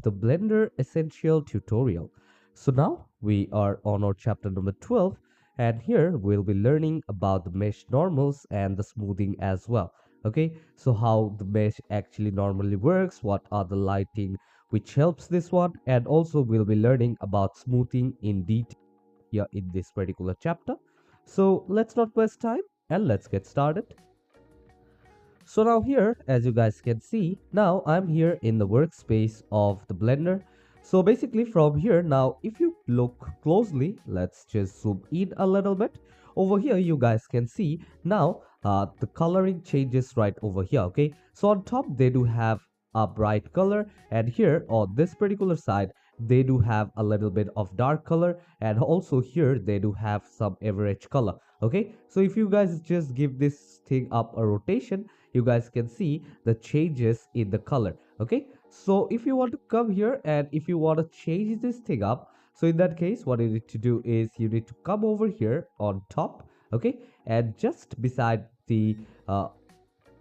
the Blender Essential tutorial. So now we are on our chapter number 12, and here we'll be learning about the mesh normals and the smoothing as well. Okay, so how the mesh actually normally works, what are the lighting which helps this one, and also we'll be learning about smoothing in detail here in this particular chapter. So let's not waste time and let's get started. So now here, as you guys can see, now I'm here in the workspace of the Blender. So basically from here now, if you look closely, let's just zoom in a little bit. Over here, you guys can see now the coloring changes right over here. Okay, so on top they do have a bright color, and here on this particular side they do have a little bit of dark color, and also here they do have some average color. Okay, so if you guys just give this thing up a rotation, you guys can see the changes in the color. Okay, so if you want to come here and if you want to change this thing up, so in that case what you need to do is you need to come over here on top. Okay, and just beside the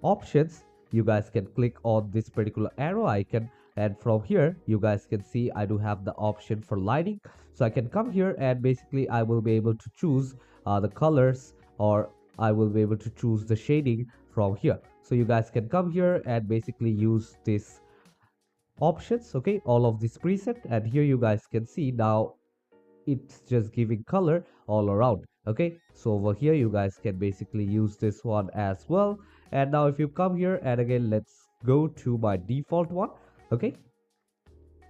options, you guys can click on this particular arrow icon, and from here you guys can see I do have the option for lighting. So I can come here and basically I will be able to choose the colors, or I will be able to choose the shading from here. So you guys can come here and basically use this options, okay, all of this preset, and here you guys can see now it's just giving color all around. Okay, so over here you guys can basically use this one as well. And now if you come here and again let's go to my default one. Okay,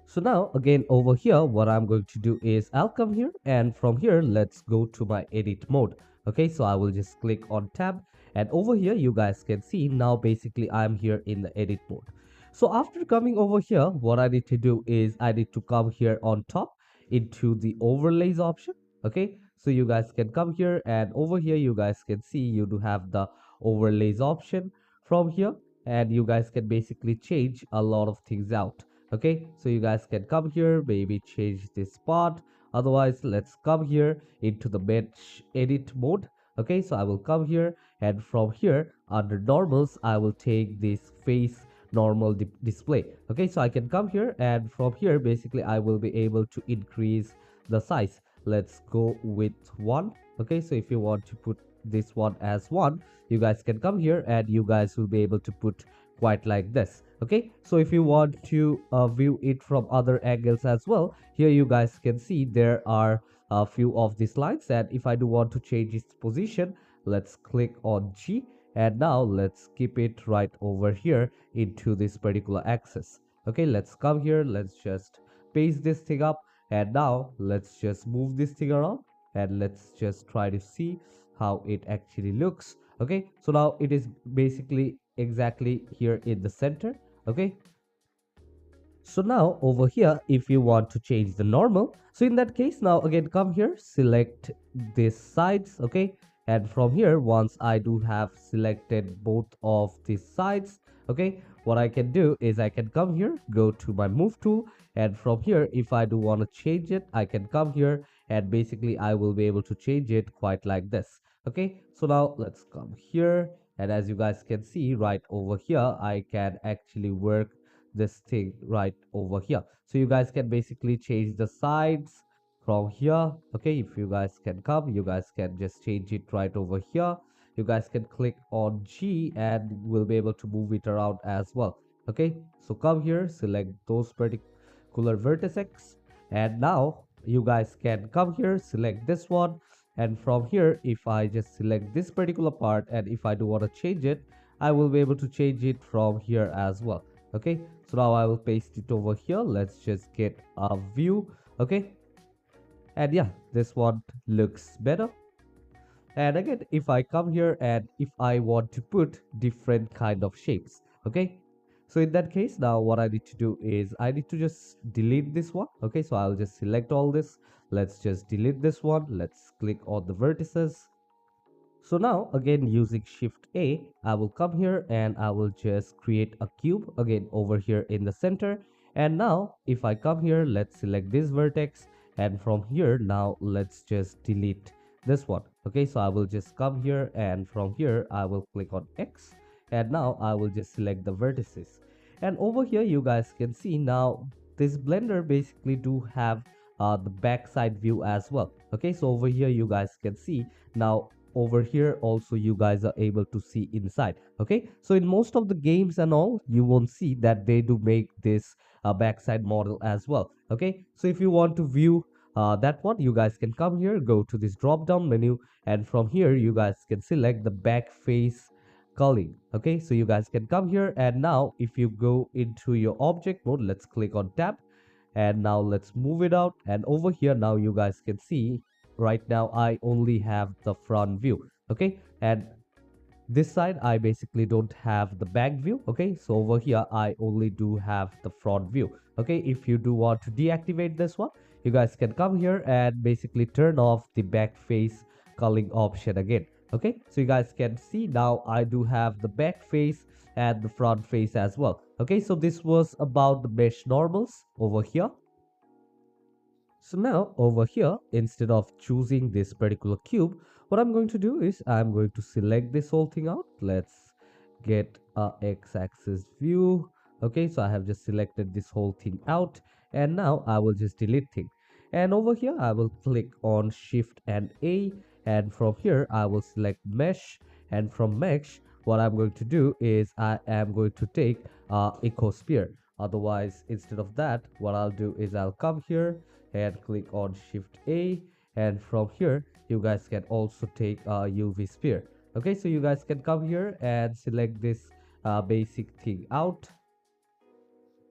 so now again over here what I'm going to do is I'll come here and from here let's go to my edit mode. Okay, so I will just click on tab, and over here you guys can see now basically I'm here in the edit mode. So after coming over here, what I need to do is I need to come here on top into the overlays option. Okay, so you guys can come here and over here you guys can see you do have the overlays option from here, and you guys can basically change a lot of things out. Okay, so you guys can come here, maybe change this part. Otherwise let's come here into the mesh edit mode. Okay, so I will come here, and from here under normals I will take this face normal display. Okay, so I can come here and from here basically I will be able to increase the size. Let's go with 1. Okay, so if you want to put this one as 1, you guys can come here and you guys will be able to put quite like this. Okay, so if you want to view it from other angles as well, here you guys can see there are a few of these lines, and if I do want to change its position, let's click on G, and now let's keep it right over here into this particular axis. Okay, let's come here, let's just paste this thing up, and now let's just move this thing around and let's just try to see how it actually looks. Okay, so now it is basically exactly here in the center. Okay, so now over here if you want to change the normal, so in that case now again come here, select this sides. Okay, and from here once I do have selected both of these sides, okay, what I can do is I can come here, go to my move tool, and from here if I do want to change it I can come here and basically I will be able to change it quite like this. Okay, so now let's come here, and as you guys can see right over here I can actually work this thing right over here. So you guys can basically change the sides from here. Okay, if you guys can come, you guys can just change it right over here. You guys can click on G and we'll be able to move it around as well. Okay, so come here, select those particular vertices, and now you guys can come here, select this one, and from here if I just select this particular part and if I do want to change it, I will be able to change it from here as well. Okay, so now I will paste it over here. Let's just get a view. Okay, and yeah, this one looks better. And again if I come here and if I want to put different kind of shapes, okay, so in that case now what I need to do is I need to just delete this one. Okay, so I'll just select all this, let's just delete this one, let's click on the vertices. So now again using Shift A, I will come here and I will just create a cube again over here in the center. And now if I come here, let's select this vertex, and from here now let's just delete this one. Okay, so I will just come here and from here I will click on X, and now I will just select the vertices. And over here you guys can see now this blender basically do have the backside view as well. Okay, so over here you guys can see now. Over here also you guys are able to see inside. Okay, so in most of the games and all, you won't see that they do make this backside model as well. Okay, so if you want to view that one, you guys can come here, go to this drop down menu, and from here you guys can select the back face culling. Okay, so you guys can come here, and now if you go into your object mode, let's click on tab, and now let's move it out. And over here now you guys can see right now I only have the front view. Okay, and this side I basically don't have the back view. Okay, so over here I only do have the front view. Okay, if you do want to deactivate this one, you guys can come here and basically turn off the back face culling option again. Okay, so you guys can see now I do have the back face and the front face as well. Okay, so this was about the mesh normals over here. So now over here, instead of choosing this particular cube, what I'm going to do is I'm going to select this whole thing out. Let's get a x-axis view. Okay, so I have just selected this whole thing out, and now I will just delete thing. And over here, I will click on Shift and A, and from here, I will select Mesh, and from Mesh, what I'm going to do is I am going to take Ecosphere. Otherwise, instead of that, what I'll do is I'll come here and click on Shift A, and from here you guys can also take a UV sphere. Okay, so you guys can come here and select this basic thing out,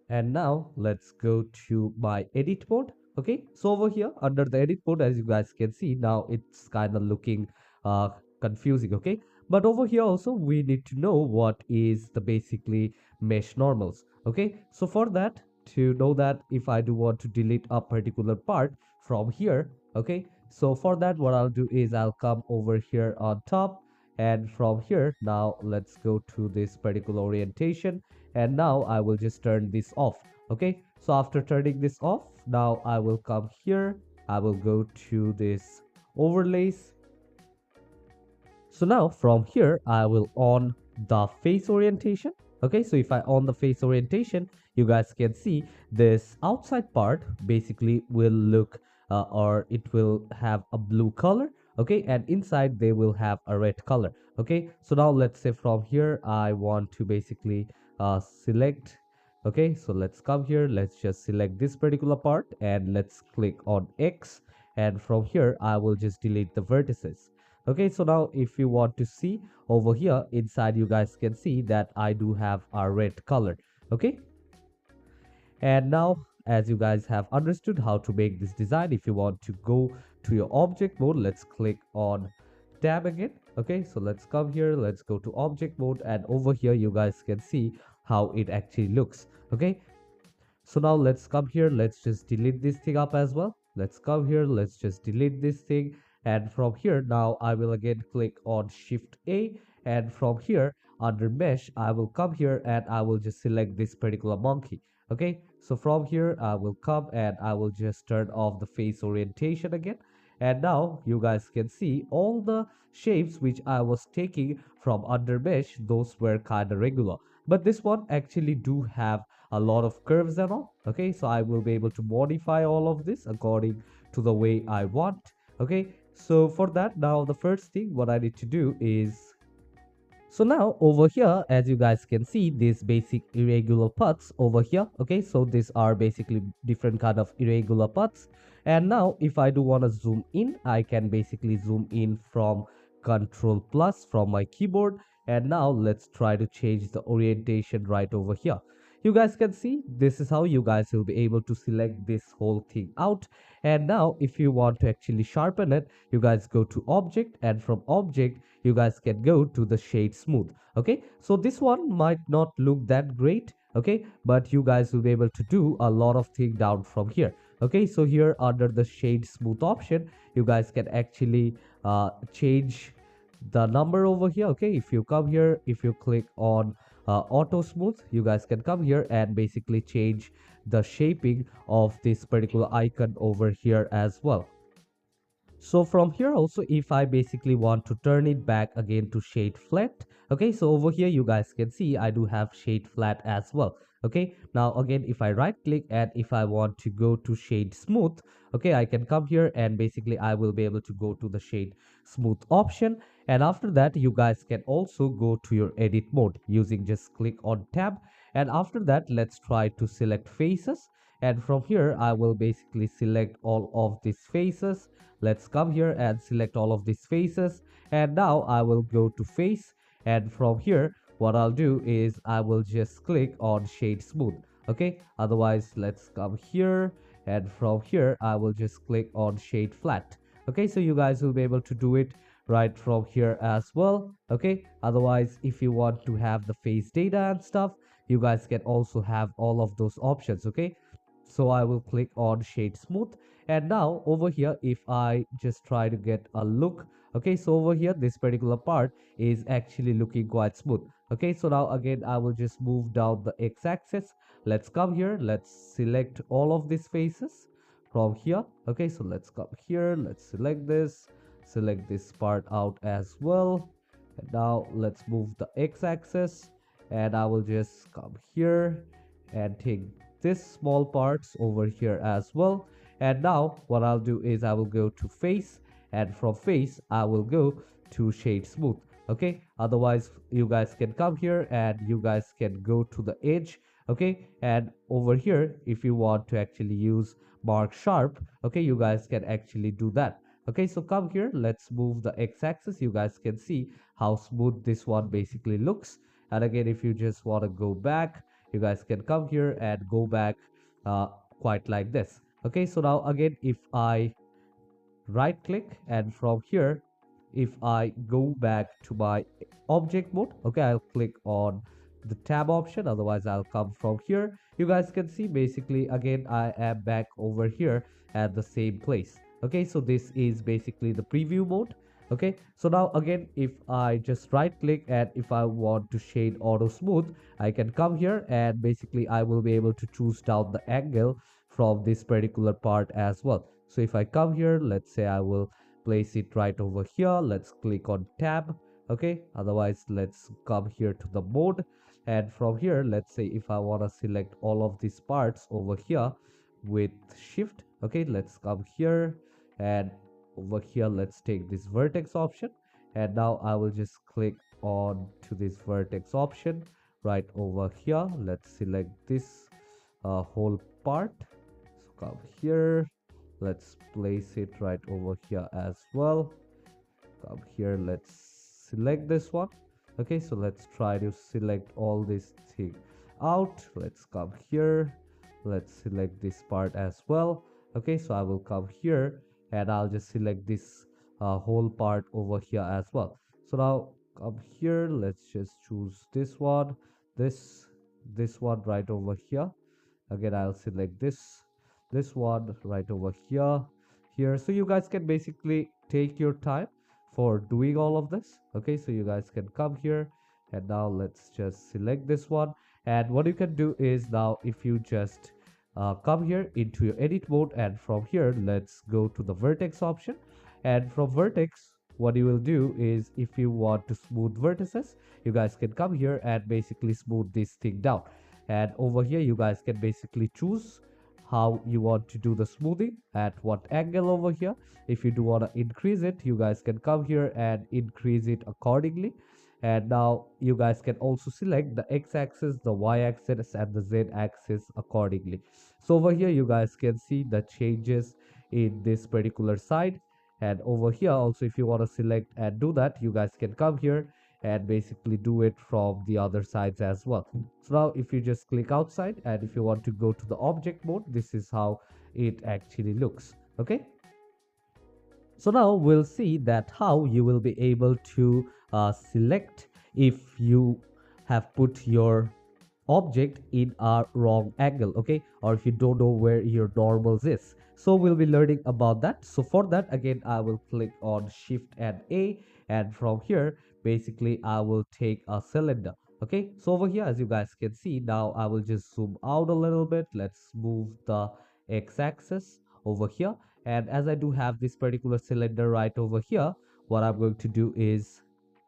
and now let's go to my edit mode. Okay, so over here under the edit mode, as you guys can see, now it's kind of looking uh, confusing. Okay, but over here also we need to know what is the basically mesh normals. Okay, so for that, to know that if I do want to delete a particular part from here, okay, so for that what I'll do is I'll come over here on top, and from here now let's go to this particular orientation, and now I will just turn this off. Okay, so after turning this off, now I will come here, I will go to this overlays. So now from here I will on the face orientation. Okay, so if I on the face orientation, you guys can see this outside part basically will look or it will have a blue color. Okay, and inside they will have a red color. Okay, so now let's say from here I want to basically select. Okay, so let's come here, let's just select this particular part, and let's click on X, and from here I will just delete the vertices. Okay, so now if you want to see over here inside, you guys can see that I do have a red color. Okay, and now as you guys have understood how to make this design, if you want to go to your object mode, let's click on tab again. Okay, so let's come here, let's go to object mode, and over here you guys can see how it actually looks. Okay, so now let's come here, let's just delete this thing up as well. Let's come here, let's just delete this thing, and from here now I will again click on Shift A, and from here under mesh I will come here and I will just select this particular monkey. Okay, so from here I will come and I will just turn off the face orientation again, and now you guys can see all the shapes which I was taking from under mesh, those were kind of regular, but this one actually do have a lot of curves and all. Okay, so I will be able to modify all of this according to the way I want. Okay, so for that, now the first thing what I need to do is, so now over here as you guys can see these basic irregular paths over here. Okay, so these are basically different kind of irregular paths, and now if I do want to zoom in, I can basically zoom in from Control plus from my keyboard, and now let's try to change the orientation right over here. You guys can see this is how you guys will be able to select this whole thing out. And now if you want to actually sharpen it, you guys go to object, and from object you guys can go to the shade smooth. Okay, so this one might not look that great, okay, but you guys will be able to do a lot of things down from here. Okay, so here under the shade smooth option, you guys can actually change the number over here. Okay, if you come here, if you click on auto smooth, you guys can come here and basically change the shaping of this particular icon over here as well. So from here also, if I basically want to turn it back again to shade flat, okay, so over here you guys can see I do have shade flat as well. Okay, now again, if I right click and if I want to go to shade smooth, okay, I can come here and basically I will be able to go to the shade smooth option. And after that, you guys can also go to your edit mode using just click on tab. And after that, let's try to select faces. And from here, I will basically select all of these faces. Let's come here and select all of these faces. And now I will go to face. And from here, what I'll do is I will just click on shade smooth. Okay, otherwise, let's come here. And from here, I will just click on shade flat. Okay, so you guys will be able to do it right from here as well. Okay, otherwise, if you want to have the face data and stuff, you guys can also have all of those options. Okay, so I will click on shade smooth. And now over here, if I just try to get a look, okay, so over here this particular part is actually looking quite smooth. Okay, so now again I will just move down the x-axis. Let's come here, let's select all of these faces from here. Okay, so let's come here, let's select this part out as well. And now let's move the x-axis, and I will just come here and take this small parts over here as well. And now what I'll do is I will go to face, and from face I will go to shade smooth. Okay, otherwise you guys can come here and you guys can go to the edge. Okay, and over here if you want to actually use mark sharp, okay, you guys can actually do that. Okay, so come here, let's move the x-axis. You guys can see how smooth this one basically looks. And again, if you just want to go back, you guys can come here and go back uh, quite like this. Okay, so now again, if I right click and from here, if I go back to my object mode, okay, I'll click on the tab option, otherwise I'll come from here. You guys can see basically again I am back over here at the same place. Okay, so this is basically the preview mode. Okay, so now again, if I just right click and if I want to shade auto smooth, I can come here and basically I will be able to choose down the angle from this particular part as well. So if I come here, let's say I will place it right over here. Let's click on tab. Okay, otherwise let's come here to the mode, and from here, let's say if I want to select all of these parts over here with shift. Okay, let's come here, and over here let's take this vertex option, and now I will just click on to this vertex option right over here. Let's select this whole part. So come here, let's place it right over here as well. Come here, let's select this one. Okay, so let's try to select all this thing out. Let's come here, let's select this part as well. Okay, so I will come here and I'll just select this whole part over here as well. So now come here, let's just choose this one, this one right over here. Again, I'll select this one right over here. So you guys can basically take your time for doing all of this. Okay, so you guys can come here, and now let's just select this one. And what you can do is, now if you just come here into your edit mode, and from here let's go to the vertex option. And from vertex, what you will do is, if you want to smooth vertices, you guys can come here and basically smooth this thing down. And over here you guys can basically choose how you want to do the smoothing, at what angle over here. If you do want to increase it, you guys can come here and increase it accordingly. And now you guys can also select the x-axis, the y-axis, and the z-axis accordingly. So over here you guys can see the changes in this particular side. And over here also, if you want to select and do that, you guys can come here and basically do it from the other sides as well. So now if you just click outside, and if you want to go to the object mode, this is how it actually looks. Okay, so now we'll see that how you will be able to select if you have put your object in a wrong angle, okay, or if you don't know where your normals is. So we'll be learning about that. So for that, again, I will click on shift and A, and from here basically I will take a cylinder. Okay, so over here, as you guys can see, now I will just zoom out a little bit. Let's move the x-axis over here, and as I do have this particular cylinder right over here, what I'm going to do is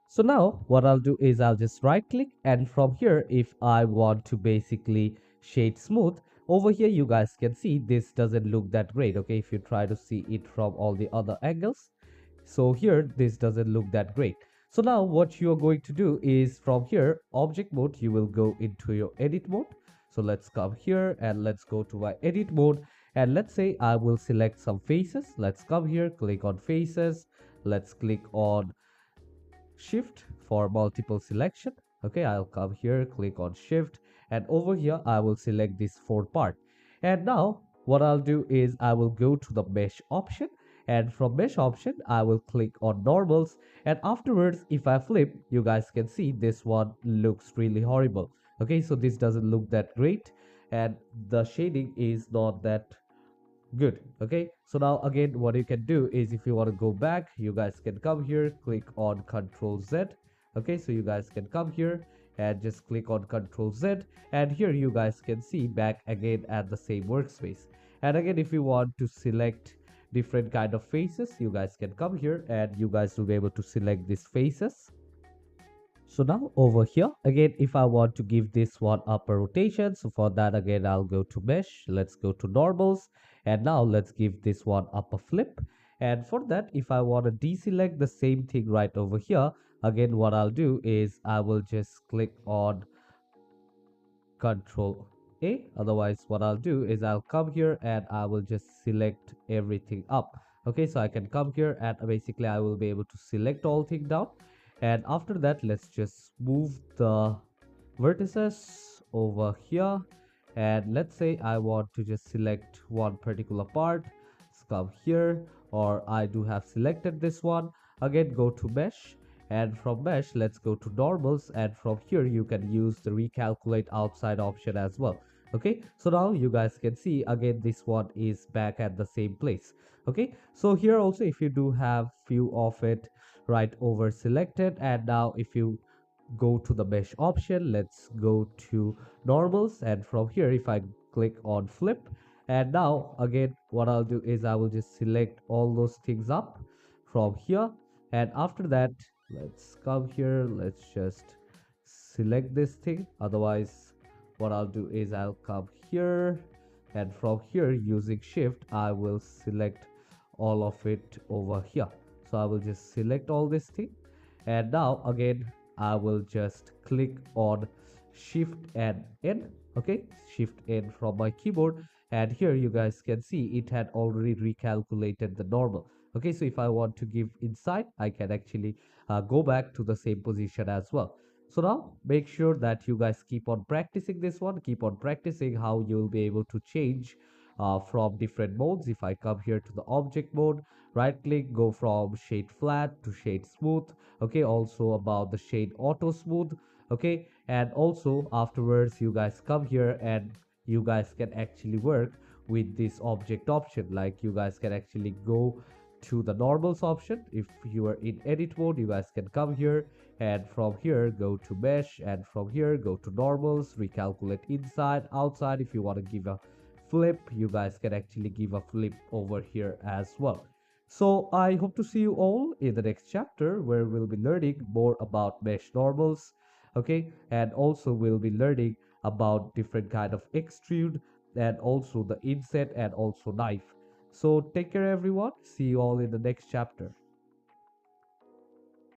So now what I'll do is I'll just right click, and from here if I want to basically shade smooth, over here you guys can see this doesn't look that great. Okay, if you try to see it from all the other angles, so here this doesn't look that great. So now what you're going to do is from here object mode you will go into your edit mode. So let's come here and let's go to my edit mode, and let's say I will select some faces. Let's come here, click on faces, let's click on shift for multiple selection. Okay, I'll come here, click on shift, and over here I will select this fourth part. And now what I'll do is I will go to the mesh option, and from mesh option I will click on normals, and afterwards if I flip, you guys can see this one looks really horrible. Okay, so this doesn't look that great, and the shading is not that good. Okay, so now again what you can do is if you want to go back, you guys can come here, click on Control Z. Okay, so you guys can come here and just click on Control Z, and here you guys can see back again at the same workspace. And again if you want to select different kind of faces, you guys can come here and you guys will be able to select these faces. So now over here again if I want to give this one up a rotation, so for that again I'll go to mesh, let's go to normals, and now let's give this one up a flip. And for that if I want to deselect the same thing right over here, again what I'll do is I will just click on Control A. Otherwise what I'll do is I'll come here and I will just select everything up. Okay, so I can come here and basically I will be able to select all things down. And after that let's just move the vertices over here, and let's say I want to just select one particular part. Let's come here, or I do have selected this one. Again go to mesh, and from mesh let's go to normals, and from here you can use the recalculate outside option as well. Okay, so now you guys can see again this one is back at the same place. Okay, so here also if you do have few of it right over selected, and now if you go to the mesh option, let's go to normals, and from here if I click on flip, and now again what I'll do is I will just select all those things up from here. And after that let's come here, let's just select this thing. Otherwise what I'll do is I'll come here, and from here using shift I will select all of it over here. So I will just select all this thing, and now again I will just click on shift and N. Okay, shift N from my keyboard, and here you guys can see it had already recalculated the normal. Okay, so if I want to give inside, I can actually go back to the same position as well. So now make sure that you guys keep on practicing this one, keep on practicing how you'll be able to change from different modes. If I come here to the object mode, right click, go from shade flat to shade smooth. Okay, also about the shade auto smooth. Okay, and also afterwards you guys come here and you guys can actually work with this object option. Like you guys can actually go to the normals option. If you are in edit mode, you guys can come here, and from here go to mesh, and from here go to normals, recalculate inside outside. If you want to give a flip, you guys can actually give a flip over here as well. So I hope to see you all in the next chapter, where we'll be learning more about mesh normals. Okay, and also we'll be learning about different kind of extrude, and also the inset, and also knife. So take care everyone, see you all in the next chapter.